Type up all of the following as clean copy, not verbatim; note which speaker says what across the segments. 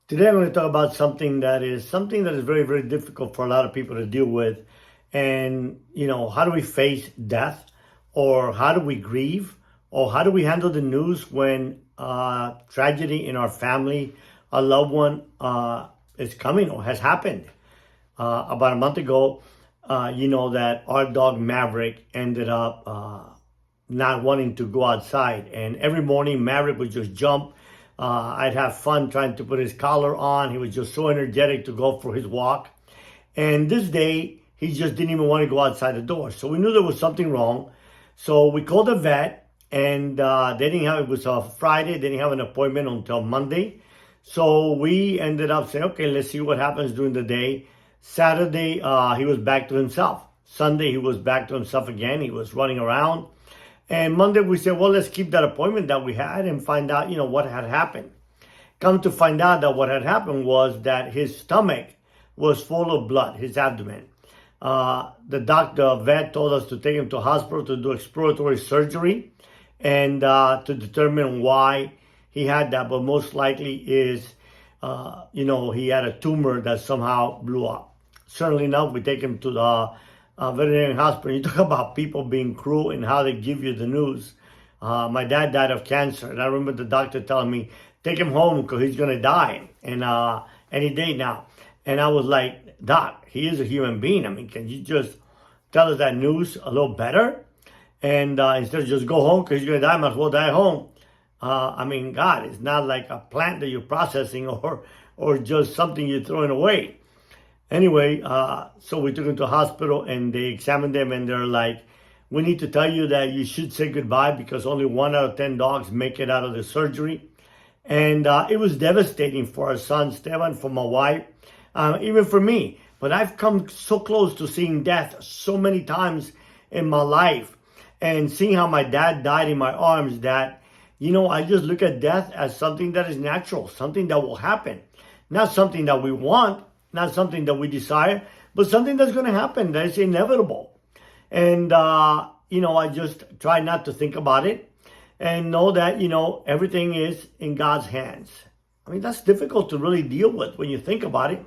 Speaker 1: Today I'm going to talk about something that is very, very difficult for a lot of people to deal with. And, how do we face death, or how do we grieve, or how do we handle the news when tragedy in our family, a loved one is coming or has happened? About a month ago, that our dog Maverick ended up not wanting to go outside. And every morning, Maverick would just jump. I'd have fun trying to put his collar on. He was just so energetic to go for his walk. And this day, he just didn't even want to go outside the door. So we knew there was something wrong. So we called the vet, and it was a Friday. They didn't have an appointment until Monday. So we ended up saying, okay, let's see what happens during the day. Saturday, he was back to himself. Sunday, he was back to himself again. He was running around. And Monday we said, well, let's keep that appointment that we had and find out, what had happened. Come to find out that what had happened was that his stomach was full of blood, his abdomen. The vet told us to take him to hospital to do exploratory surgery and to determine why he had that. But most likely is, he had a tumor that somehow blew up. Certainly enough, we take him to the veterinary hospital. You talk about people being cruel and how they give you the news. My dad died of cancer, and I remember the doctor telling me, take him home because he's going to die and any day now. And I was like, Doc, he is a human being. I mean, can you just tell us that news a little better? And instead of just go home because he's going to die, might as well die home. God, it's not like a plant that you're processing or just something you're throwing away. Anyway, so we took him to the hospital and they examined him, and they're like, we need to tell you that you should say goodbye because only 1 out of 10 dogs make it out of the surgery. And it was devastating for our son, Esteban, for my wife, even for me. But I've come so close to seeing death so many times in my life and seeing how my dad died in my arms that, I just look at death as something that is natural, something that will happen. Not something that we want, not something that we desire, but something that's going to happen, that is inevitable. And, I just try not to think about it and know that, everything is in God's hands. I mean, that's difficult to really deal with when you think about it.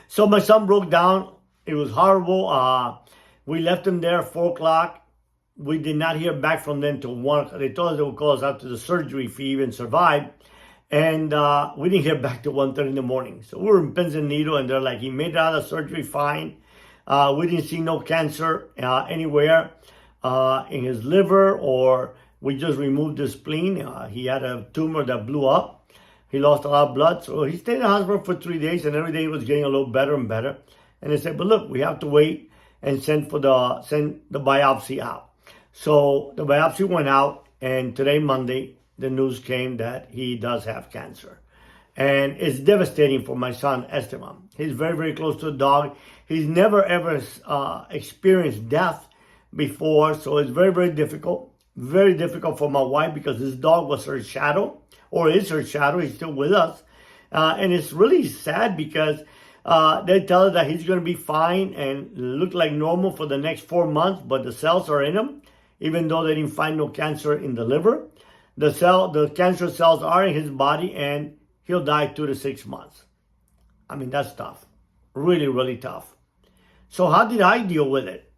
Speaker 1: So my son broke down. It was horrible. We left him there at 4 o'clock. We did not hear back from them till 1. They told us they would call us after the surgery if he even survived. And we didn't hear back till 1:30 in the morning. So we were in pins and needle, and they're like, he made it out of surgery fine. We didn't see no cancer anywhere in his liver, or we just removed the spleen. He had a tumor that blew up. He lost a lot of blood. So he stayed in the hospital for 3 days, and every day he was getting a little better and better. And they said, but look, we have to wait and send the biopsy out. So the biopsy went out, and today, Monday, the news came that he does have cancer. And it's devastating for my son, Esteban. He's very, very close to a dog. He's never, ever experienced death before. So it's very, very difficult. Very difficult for my wife because this dog was her shadow, or is her shadow. He's still with us. And it's really sad because they tell her that he's going to be fine and look like normal for the next 4 months, but the cells are in him, even though they didn't find no cancer in the liver. The cancer cells are in his body, and he'll die 2 to 6 months. I mean, that's tough. Really, really tough. So how did I deal with it?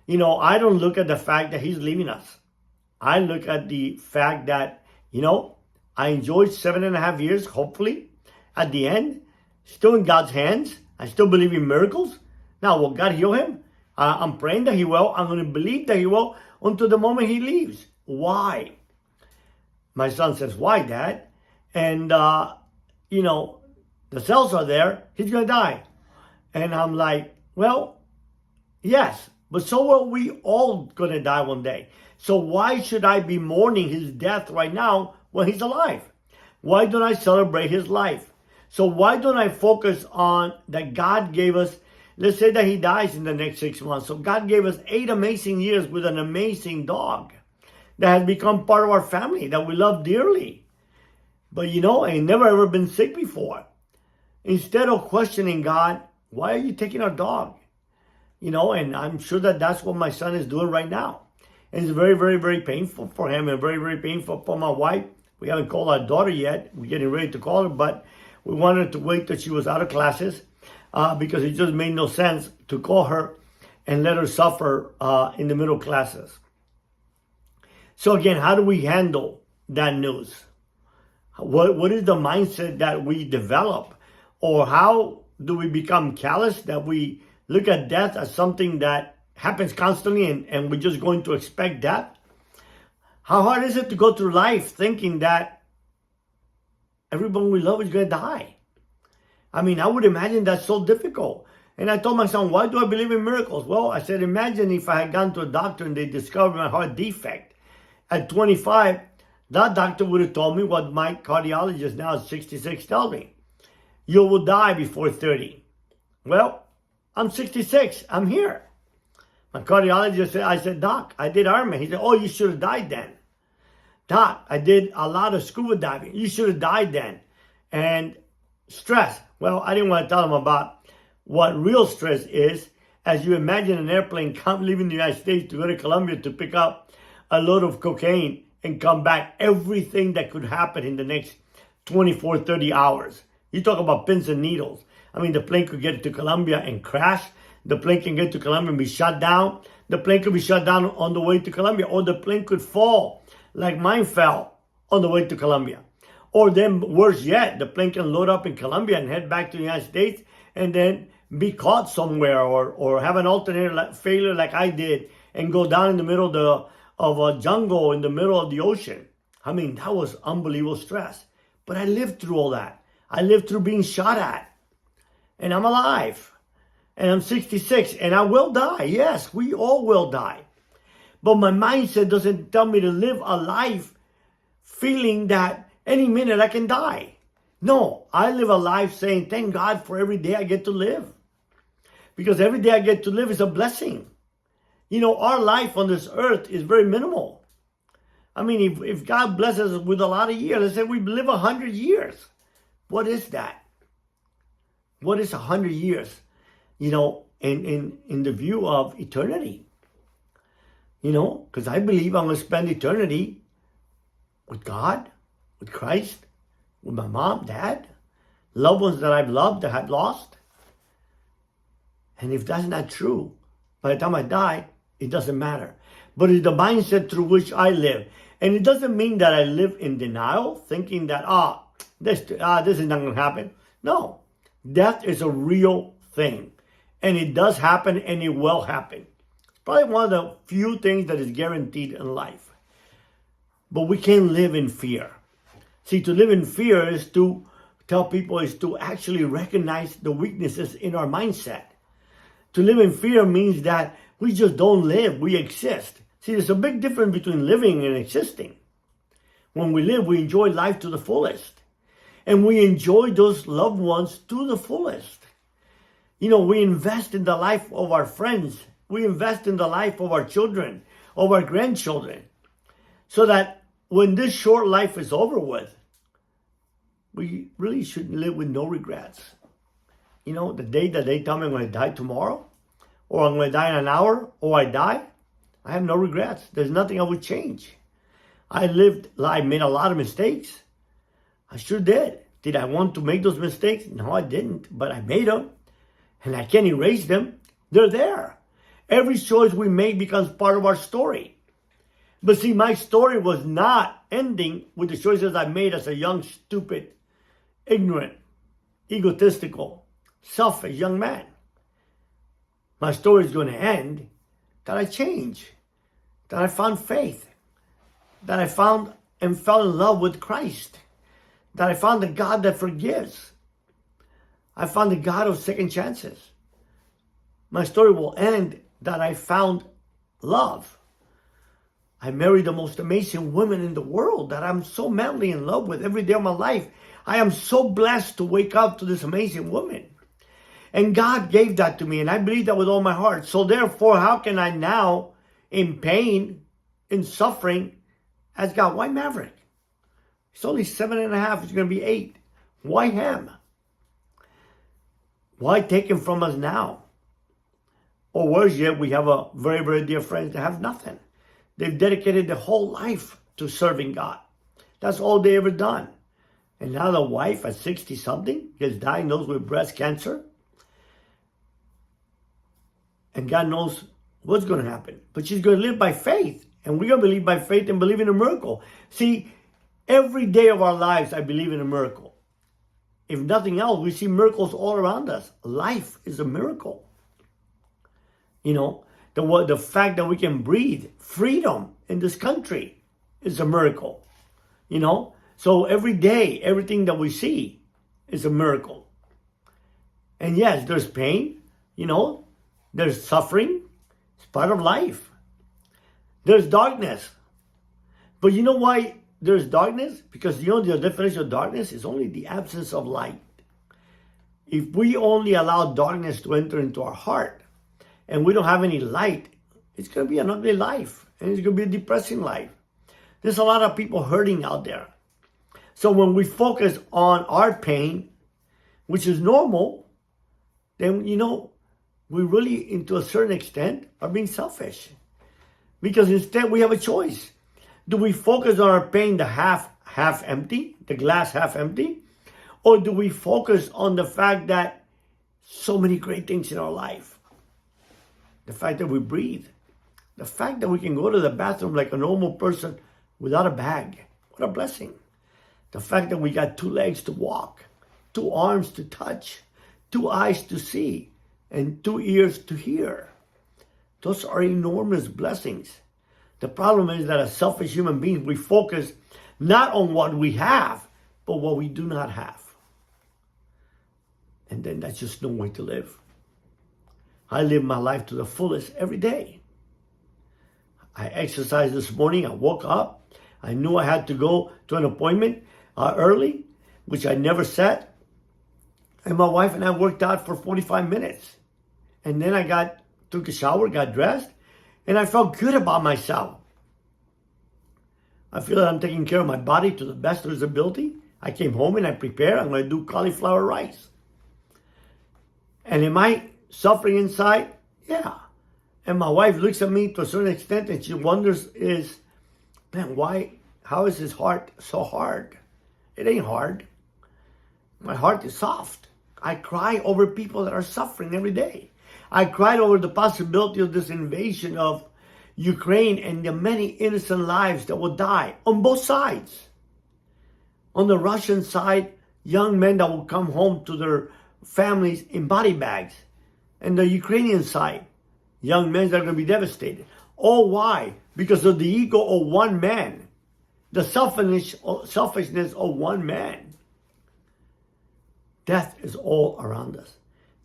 Speaker 1: I don't look at the fact that he's leaving us. I look at the fact that, I enjoyed 7.5 years, hopefully, at the end, still in God's hands. I still believe in miracles. Now, will God heal him? I'm praying that he will. I'm going to believe that he will until the moment he leaves. Why? My son says, why, Dad? And, the cells are there. He's going to die. And I'm like, well, yes, but so are we all going to die one day. So why should I be mourning his death right now when he's alive? Why don't I celebrate his life? So why don't I focus on that God gave us, let's say that he dies in the next 6 months. So God gave us 8 amazing years with an amazing dog that has become part of our family, that we love dearly. But ain't never ever been sick before. Instead of questioning God, why are you taking our dog? And I'm sure that that's what my son is doing right now. And it's very, very, very painful for him and very, very painful for my wife. We haven't called our daughter yet. We're getting ready to call her, but We wanted to wait till she was out of classes because it just made no sense to call her and let her suffer in the middle classes. So again, how do we handle that news? What is the mindset that we develop? Or how do we become callous that we look at death as something that happens constantly and we're just going to expect death? How hard is it to go through life thinking that everyone we love is going to die? I mean, I would imagine that's so difficult. And I told my son, why do I believe in miracles? Well, I said, imagine if I had gone to a doctor and they discovered my heart defect. At 25, that doctor would have told me what my cardiologist now at 66 tells me. You will die before 30. Well, I'm 66. I'm here. My cardiologist said, I said, Doc, I did Ironman. He said, oh, you should have died then. Doc, I did a lot of scuba diving. You should have died then. And stress. Well, I didn't want to tell him about what real stress is. As you imagine an airplane leaving the United States to go to Colombia to pick up a load of cocaine and come back, everything that could happen in the next 24, 30 hours. You talk about pins and needles. I mean, the plane could get to Colombia and crash. The plane can get to Colombia and be shut down. The plane could be shut down on the way to Colombia. Or the plane could fall like mine fell on the way to Colombia. Or then, worse yet, the plane can load up in Colombia and head back to the United States and then be caught somewhere or have an alternator failure like I did and go down in the middle of a jungle in the middle of the ocean. I mean, that was unbelievable stress. But I lived through all that. I lived through being shot at. And I'm alive. And I'm 66. And I will die. Yes, we all will die. But my mindset doesn't tell me to live a life feeling that any minute I can die. No, I live a life saying, thank God for every day I get to live. Because every day I get to live is a blessing. You know, our life on this earth is very minimal. I mean, if God blesses us with a lot of years, let's say we live 100 years. What is that? What is 100 years? You know, in the view of eternity. You know, because I believe I'm going to spend eternity with God, with Christ, with my mom, dad, loved ones that I've loved, that I've lost. And if that's not true, by the time I die, it doesn't matter. But it's the mindset through which I live. And it doesn't mean that I live in denial, thinking that, this is not going to happen. No, death is a real thing. And it does happen and it will happen. It's probably one of the few things that is guaranteed in life. But we can't live in fear. See, to live in fear is to tell people is to actually recognize the weaknesses in our mindset. To live in fear means that we just don't live, we exist. See, there's a big difference between living and existing. When we live, we enjoy life to the fullest. And we enjoy those loved ones to the fullest. You know, we invest in the life of our friends. We invest in the life of our children, of our grandchildren. So that when this short life is over with, we really should live with no regrets. You know, the day that they tell me I'm going to die tomorrow, or I'm going to die in an hour, or I die, I have no regrets. There's nothing I would change. I made a lot of mistakes. I sure did. Did I want to make those mistakes? No, I didn't, but I made them. And I can't erase them. They're there. Every choice we make becomes part of our story. But see, my story was not ending with the choices I made as a young, stupid, ignorant, egotistical, selfish young man. My story is going to end that I changed, that I found faith, that I found and fell in love with Christ, that I found the God that forgives. I found the God of second chances. My story will end that I found love. I married the most amazing woman in the world that I'm so madly in love with every day of my life. I am so blessed to wake up to this amazing woman. And God gave that to me, and I believe that with all my heart. So therefore, how can I now, in pain, in suffering, ask God, why Maverick? He's only 7.5, he's going to be 8. Why him? Why take him from us now? Or worse yet, we have a very, very dear friends that have nothing. They've dedicated their whole life to serving God. That's all they ever done. And now the wife at 60-something gets diagnosed with breast cancer. And God knows what's going to happen. But she's going to live by faith. And we're going to believe by faith and believe in a miracle. See, every day of our lives, I believe in a miracle. If nothing else, we see miracles all around us. Life is a miracle. You know, the fact that we can breathe, freedom in this country is a miracle. You know, so every day, everything that we see is a miracle. And yes, there's pain, you know, there's suffering. It's part of life. There's darkness. But you know why there's darkness? Because you know the definition of darkness is only the absence of light. If we only allow darkness to enter into our heart and we don't have any light, it's going to be an ugly life. And it's going to be a depressing life. There's a lot of people hurting out there. So when we focus on our pain, which is normal, then, you know, we really, to a certain extent, are being selfish. Because instead we have a choice. Do we focus on our pain, the half empty, the glass half empty? Or do we focus on the fact that so many great things in our life? The fact that we breathe. The fact that we can go to the bathroom like a normal person without a bag. What a blessing. The fact that we got 2 legs to walk, 2 arms to touch, 2 eyes to see, and 2 ears to hear. Those are enormous blessings. The problem is that as selfish human beings, we focus not on what we have, but what we do not have. And then that's just no way to live. I live my life to the fullest every day. I exercised this morning. I woke up. I knew I had to go to an appointment early, which I never set. And my wife and I worked out for 45 minutes. And then I took a shower, got dressed, and I felt good about myself. I feel that I'm taking care of my body to the best of its ability. I came home and I prepared. I'm going to do cauliflower rice. And am I suffering inside? Yeah. And my wife looks at me to a certain extent and she wonders man, how is his heart so hard? It ain't hard. My heart is soft. I cry over people that are suffering every day. I cried over the possibility of this invasion of Ukraine and the many innocent lives that will die on both sides. On the Russian side, young men that will come home to their families in body bags. And the Ukrainian side, young men that are going to be devastated. All why? Because of the ego of one man. The selfishness of one man. Death is all around us.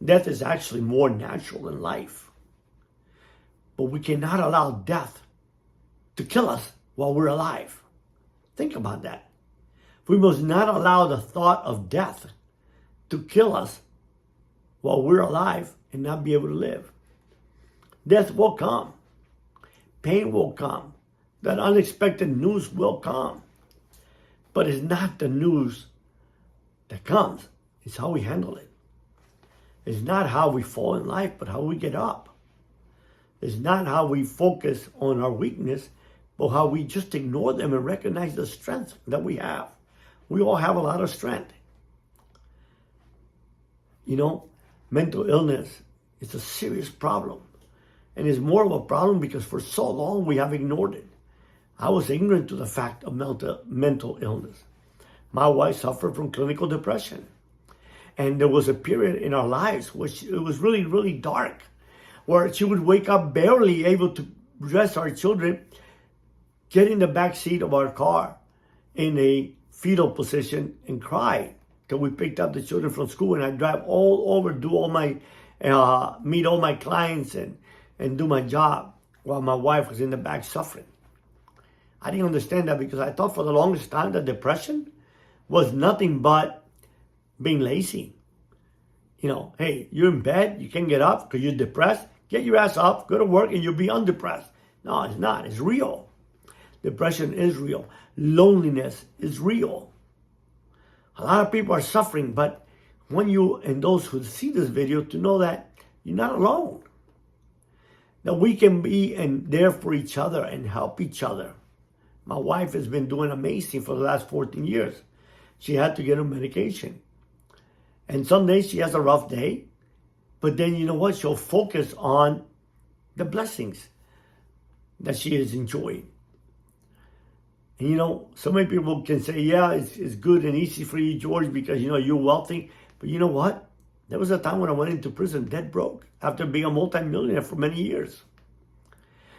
Speaker 1: Death is actually more natural than life. But we cannot allow death to kill us while we're alive. Think about that. We must not allow the thought of death to kill us while we're alive and not be able to live. Death will come. Pain will come. That unexpected news will come. But it's not the news that comes. It's how we handle it. It's not how we fall in life, but how we get up. It's not how we focus on our weakness, but how we just ignore them and recognize the strength that we have. We all have a lot of strength. You know, mental illness is a serious problem. And it's more of a problem because for so long we have ignored it. I was ignorant to the fact of mental illness. My wife suffered from clinical depression. And there was a period in our lives which it was really, really dark, where she would wake up barely able to dress our children, get in the back seat of our car in a fetal position and cry till we picked up the children from school. And I'd drive all over, meet all my clients and do my job while my wife was in the back suffering. I didn't understand that because I thought for the longest time that depression was nothing but being lazy. You know, hey, you're in bed, you can't get up because you're depressed. Get your ass up, go to work, and you'll be undepressed. No, it's not. It's real. Depression is real. Loneliness is real. A lot of people are suffering, but want you and those who see this video to know that you're not alone. That we can be there for each other and help each other. My wife has been doing amazing for the last 14 years. she had to get her medication. And some days she has a rough day, but then you know what? She'll focus on the blessings that she is enjoying. And you know, so many people can say, yeah, it's good and easy for you, George, because you know, you're wealthy. But you know what? There was a time when I went into prison dead broke after being a multimillionaire for many years.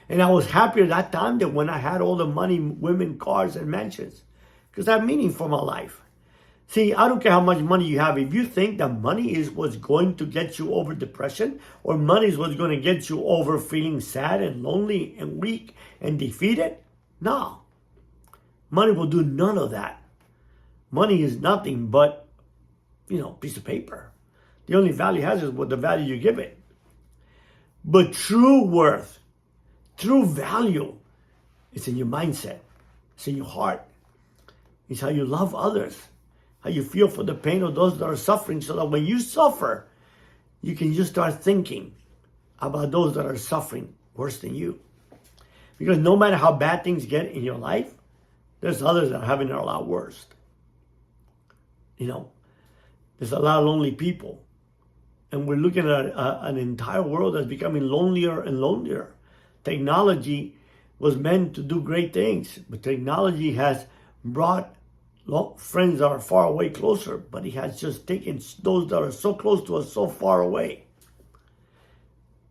Speaker 1: And I was happier that time than when I had all the money, women, cars, and mansions. Because I have meaning for my life. See, I don't care how much money you have. If you think that money is what's going to get you over depression, or money is what's going to get you over feeling sad and lonely and weak and defeated, no. Money will do none of that. Money is nothing but, you know, a piece of paper. The only value it has is what the value you give it. But true worth, true value, is in your mindset. It's in your heart. It's how you love others. How you feel for the pain of those that are suffering, so that when you suffer, you can just start thinking about those that are suffering worse than you. Because no matter how bad things get in your life, there's others that are having it a lot worse. You know, there's a lot of lonely people. And we're looking at an entire world that's becoming lonelier and lonelier. Technology was meant to do great things, but technology has brought friends that are far away closer, but it has just taken those that are so close to us so far away.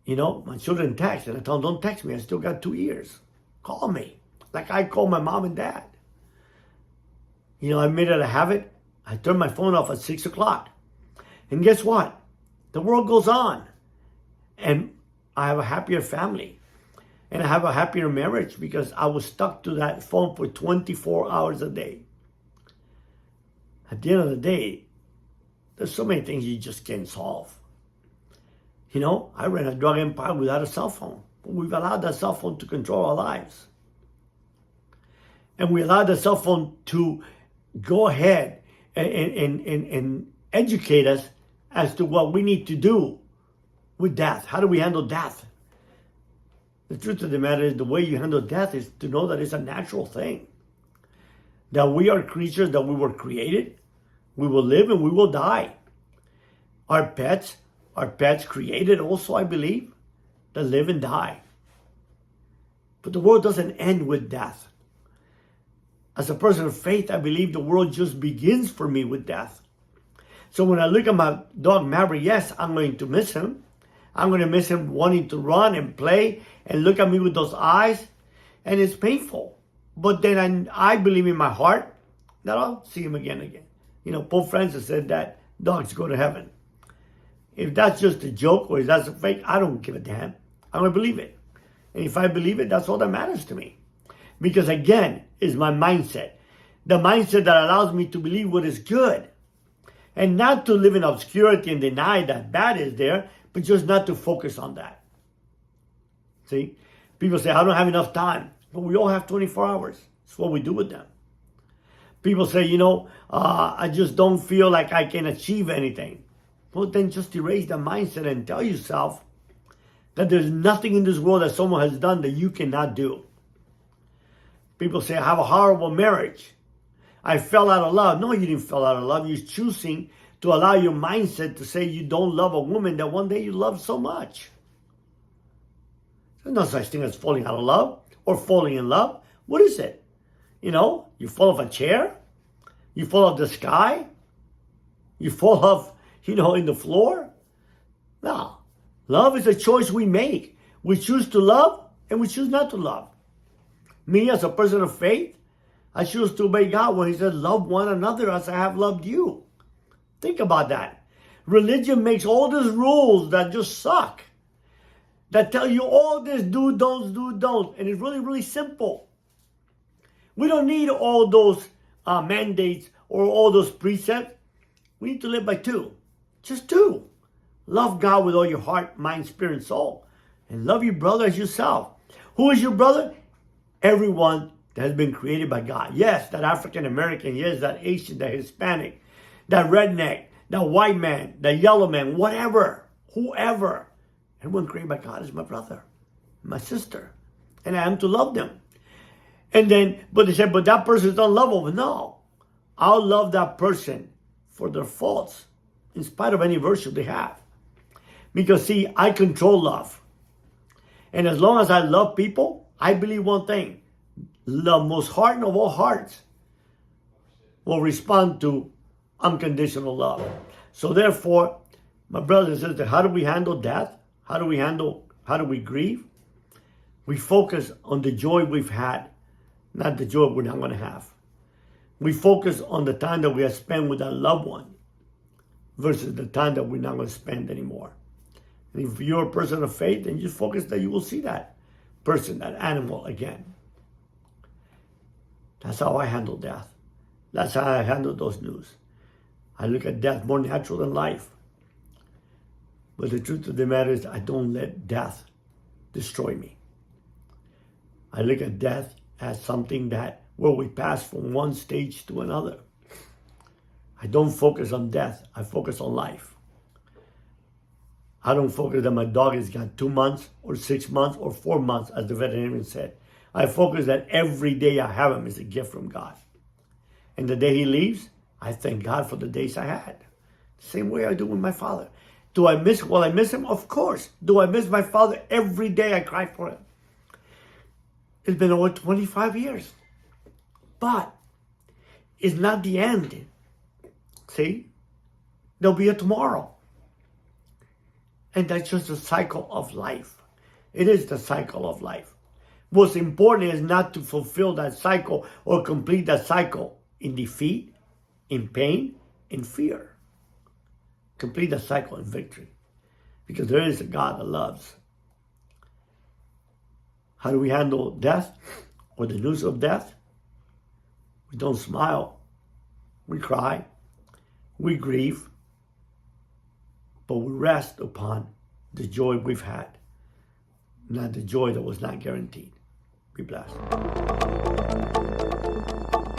Speaker 1: You know, my children text, and I tell them, don't text me, I still got 2 years. Call me, like I call my mom and dad. You know, I made it a habit. I turn my phone off at 6 o'clock. And guess what? The world goes on. And I have a happier family. And I have a happier marriage because I was stuck to that phone for 24 hours a day. At the end of the day, there's so many things you just can't solve. You know, I ran a drug empire without a cell phone. But we've allowed that cell phone to control our lives. And we allowed the cell phone to go ahead and educate us as to what we need to do with death. How do we handle death? The truth of the matter is, the way you handle death is to know that it's a natural thing. That we are creatures that we were created. We will live and we will die. Our pets created also, I believe, that live and die. But the world doesn't end with death. As a person of faith, I believe the world just begins for me with death. So when I look at my dog Maverick, yes, I'm going to miss him. I'm going to miss him wanting to run and play and look at me with those eyes. And it's painful. But then I believe in my heart that I'll see him again. You know, Pope Francis said that dogs go to heaven. If that's just a joke or if that's a fake, I don't give a damn. I'm going to believe it. And if I believe it, that's all that matters to me. Because again, is my mindset. The mindset that allows me to believe what is good. And not to live in obscurity and deny that bad is there, but just not to focus on that. See? People say, I don't have enough time. But we all have 24 hours. It's what we do with them. People say, you know, I just don't feel like I can achieve anything. Well, then just erase the mindset and tell yourself that there's nothing in this world that someone has done that you cannot do. People say, I have a horrible marriage. I fell out of love. No, you didn't fall out of love. You're choosing to allow your mindset to say you don't love a woman that one day you loved so much. There's no such thing as falling out of love or falling in love. What is it? You know, you fall off a chair. You fall off the sky. You fall off, you know, in the floor. No. Love is a choice we make. We choose to love and we choose not to love. Me, as a person of faith, I choose to obey God when He says, love one another as I have loved you. Think about that. Religion makes all these rules that just suck. That tell you all this do, don't. And it's really, really simple. We don't need all those mandates or all those precepts. We need to live by two. Just two. Love God with all your heart, mind, spirit, and soul. And love your brother as yourself. Who is your brother? Everyone that has been created by God. Yes, that African American. Yes, that Asian, that Hispanic, that redneck, that white man, that yellow man, whatever, whoever. Everyone created by God is my brother, my sister. And I am to love them. And then, but they said, but that person is unlovable. No. I'll love that person for their faults, in spite of any virtue they have. Because see, I control love. And as long as I love people, I believe one thing. The most hardened of all hearts will respond to unconditional love. So therefore, my brothers and sisters, how do we handle death? How do we grieve? We focus on the joy we've had, not the joy we're not going to have. We focus on the time that we have spent with our loved one versus the time that we're not going to spend anymore. And if you're a person of faith, then you focus that you will see that person, that animal again. That's how I handle death. That's how I handle those news. I look at death more natural than life. But the truth of the matter is I don't let death destroy me. I look at death as something where we pass from one stage to another. I don't focus on death. I focus on life. I don't focus that my dog has got 2 months or 6 months or 4 months, as the veterinarian said. I focus that every day I have him is a gift from God. And the day he leaves, I thank God for the days I had. Same way I do with my father. Will I miss him? Of course. Do I miss my father? Every day I cry for him. It's been over 25 years. But it's not the end. See? There'll be a tomorrow. And that's just the cycle of life. It is the cycle of life. What's important is not to fulfill that cycle or complete that cycle in defeat, in pain, in fear. Complete the cycle in victory. Because there is a God that loves. How do we handle death or the news of death? We don't smile. We cry. We grieve. But we rest upon the joy we've had, not the joy that was not guaranteed. Be blessed.